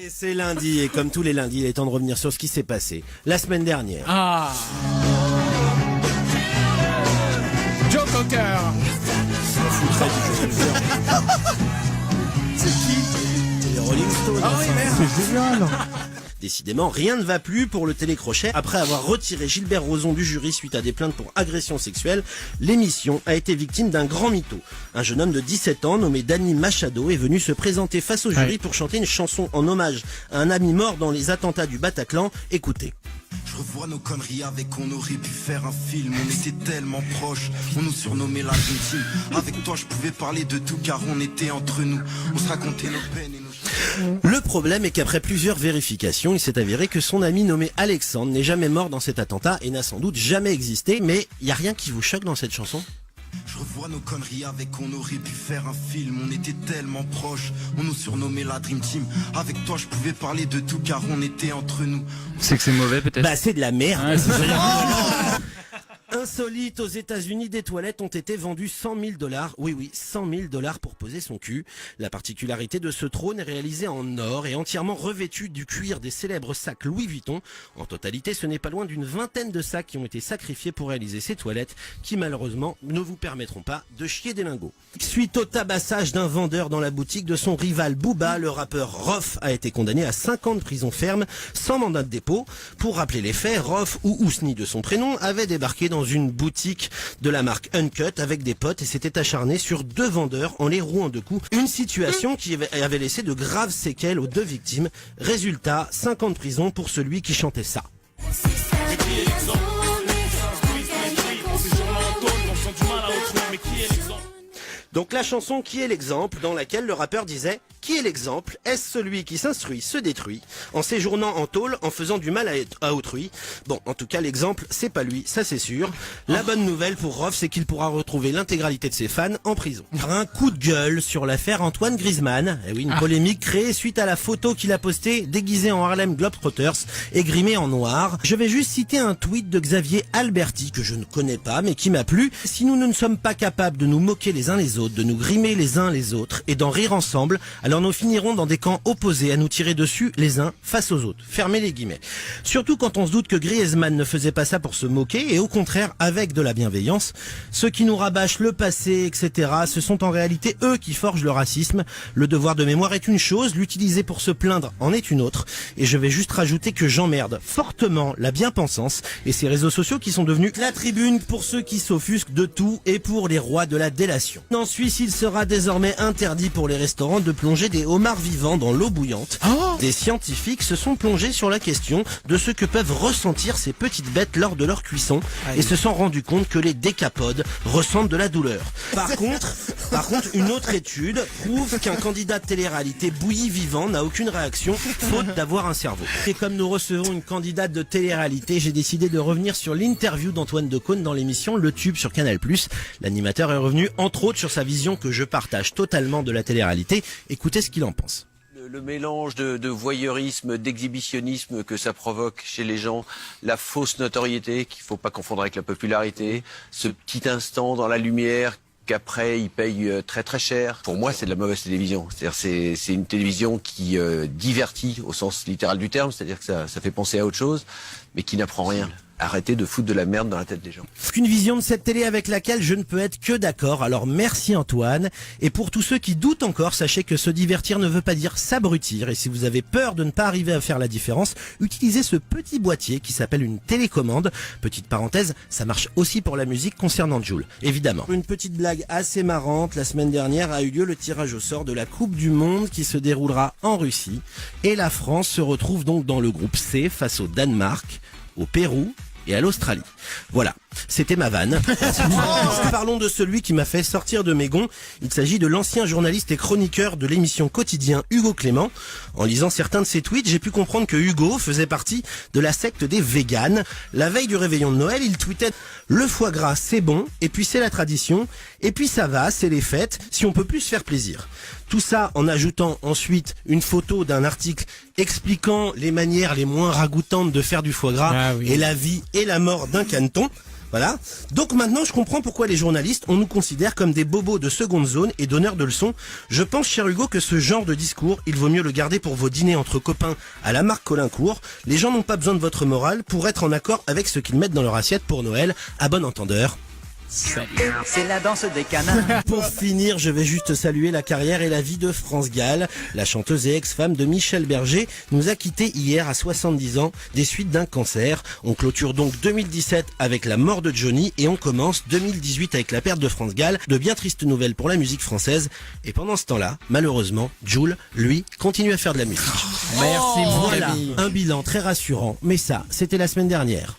Et c'est lundi, et comme tous les lundis, il est temps de revenir sur ce qui s'est passé la semaine dernière. Ah, Joe Cocker. C'est qui? Les Rolling Stones. Ah oui, merde. C'est génial. Décidément, rien ne va plus pour le télécrochet. Après avoir retiré Gilbert Rozon du jury suite à des plaintes pour agression sexuelle, l'émission a été victime d'un grand mytho. Un jeune homme de 17 ans nommé Danny Machado est venu se présenter face au jury pour chanter une chanson en hommage à un ami mort dans les attentats du Bataclan. Écoutez. Je revois nos conneries avec on aurait pu faire un film. On était tellement proches, on nous surnommait la Dream Team. Avec toi je pouvais parler de tout car on était entre nous. On se racontait nos peines et nos... Le problème est qu'après plusieurs vérifications, il s'est avéré que son ami nommé Alexandre n'est jamais mort dans cet attentat et n'a sans doute jamais existé. Mais il n'y a rien qui vous choque dans cette chanson ? Je revois nos conneries avec on aurait pu faire un film. On était tellement proches, on nous surnommait la Dream Team. Avec toi je pouvais parler de tout car on était entre nous. C'est que c'est mauvais peut-être. Bah c'est de la merde. Ouais, c'est Insolite, aux États-Unis, des toilettes ont été vendues $100 000. Oui, $100 000 pour poser son cul. La particularité de ce trône est réalisé en or et entièrement revêtu du cuir des célèbres sacs Louis Vuitton. En totalité, ce n'est pas loin d'une vingtaine de sacs qui ont été sacrifiés pour réaliser ces toilettes qui malheureusement ne vous permettront pas de chier des lingots. Suite au tabassage d'un vendeur dans la boutique de son rival Booba, le rappeur Rof a été condamné à 5 ans de prison ferme sans mandat de dépôt. Pour rappeler les faits, Rof, ou Ousni de son prénom, avait débarqué dans une boutique de la marque Uncut avec des potes et s'était acharné sur 2 vendeurs en les rouant de coups. Une situation qui avait laissé de graves séquelles aux 2 victimes. Résultat, 5 ans de prison pour celui qui chantait ça. Donc la chanson Qui est l'exemple, dans laquelle le rappeur disait « Qui est l'exemple? Est-ce celui qui s'instruit, se détruit, en séjournant en tôle, en faisant du mal à autrui ?» Bon, en tout cas, l'exemple, c'est pas lui, ça c'est sûr. La bonne nouvelle pour Rof, c'est qu'il pourra retrouver l'intégralité de ses fans en prison. Un coup de gueule sur l'affaire Antoine Griezmann. Eh oui, une polémique créée suite à la photo qu'il a postée déguisé en Harlem Globetrotters et grimé en noir. Je vais juste citer un tweet de Xavier Alberti, que je ne connais pas, mais qui m'a plu. Si nous ne sommes pas capables de nous moquer les uns les autres, de nous grimer les uns les autres et d'en rire ensemble, alors nous finirons dans des camps opposés à nous tirer dessus les uns face aux autres. Fermez les guillemets. Surtout quand on se doute que Griezmann ne faisait pas ça pour se moquer et au contraire avec de la bienveillance. Ceux qui nous rabâchent le passé, etc., ce sont en réalité eux qui forgent le racisme. Le devoir de mémoire est une chose, l'utiliser pour se plaindre en est une autre. Et je vais juste rajouter que j'emmerde fortement la bien-pensance et ces réseaux sociaux qui sont devenus la tribune pour ceux qui s'offusquent de tout et pour les rois de la délation. En Suisse, il sera désormais interdit pour les restaurants de plonger des homards vivants dans l'eau bouillante. Des scientifiques se sont plongés sur la question de ce que peuvent ressentir ces petites bêtes lors de leur cuisson et se sont rendus compte que les décapodes ressentent de la douleur. Par contre, une autre étude prouve qu'un candidat de télé-réalité bouilli vivant n'a aucune réaction, faute d'avoir un cerveau. Et comme nous recevons une candidate de télé-réalité, j'ai décidé de revenir sur l'interview d'Antoine Decaune dans l'émission Le Tube sur Canal+. L'animateur est revenu entre autres sur sa vision que je partage totalement de la télé-réalité. Écoutez ce qu'il en pense. Le mélange de voyeurisme, d'exhibitionnisme que ça provoque chez les gens, la fausse notoriété qu'il faut pas confondre avec la popularité, ce petit instant dans la lumière qu'après ils payent très très cher. Pour moi, c'est de la mauvaise télévision. C'est-à-dire c'est une télévision qui divertit au sens littéral du terme, c'est-à-dire que ça fait penser à autre chose, mais qui n'apprend rien. Arrêtez de foutre de la merde dans la tête des gens. Une vision de cette télé avec laquelle je ne peux être que d'accord. Alors merci Antoine. Et pour tous ceux qui doutent encore, sachez que se divertir ne veut pas dire s'abrutir. Et si vous avez peur de ne pas arriver à faire la différence, utilisez ce petit boîtier qui s'appelle une télécommande. Petite parenthèse, ça marche aussi pour la musique concernant Jul, évidemment. Une petite blague assez marrante. La semaine dernière a eu lieu le tirage au sort de la Coupe du Monde qui se déroulera en Russie. Et la France se retrouve donc dans le groupe C face au Danemark, au Pérou et à l'Australie. Voilà, c'était ma vanne. Parlons de celui qui m'a fait sortir de mes gonds. Il s'agit de l'ancien journaliste et chroniqueur de l'émission Quotidien Hugo Clément. En lisant certains de ses tweets, j'ai pu comprendre que Hugo faisait partie de la secte des véganes. La veille du réveillon de Noël, il tweetait « Le foie gras, c'est bon, et puis c'est la tradition, et puis ça va, c'est les fêtes, si on peut plus se faire plaisir. » Tout ça en ajoutant ensuite une photo d'un article expliquant les manières les moins ragoûtantes de faire du foie gras et la vie et la mort d'un caneton. Voilà. Donc maintenant, je comprends pourquoi les journalistes, on nous considère comme des bobos de seconde zone et donneurs de leçons. Je pense, cher Hugo, que ce genre de discours, il vaut mieux le garder pour vos dîners entre copains à la marque Colincourt. Les gens n'ont pas besoin de votre morale pour être en accord avec ce qu'ils mettent dans leur assiette pour Noël. À bon entendeur. C'est la danse des canards. Pour finir, je vais juste saluer la carrière et la vie de France Gall. La chanteuse et ex-femme de Michel Berger nous a quittés hier à 70 ans des suites d'un cancer. On clôture donc 2017 avec la mort de Johnny et on commence 2018 avec la perte de France Gall. De bien tristes nouvelles pour la musique française. Et pendant ce temps-là, malheureusement, Jul, lui, continue à faire de la musique. Merci, mon Voilà, ami. un bilan très rassurant. Mais ça, c'était la semaine dernière.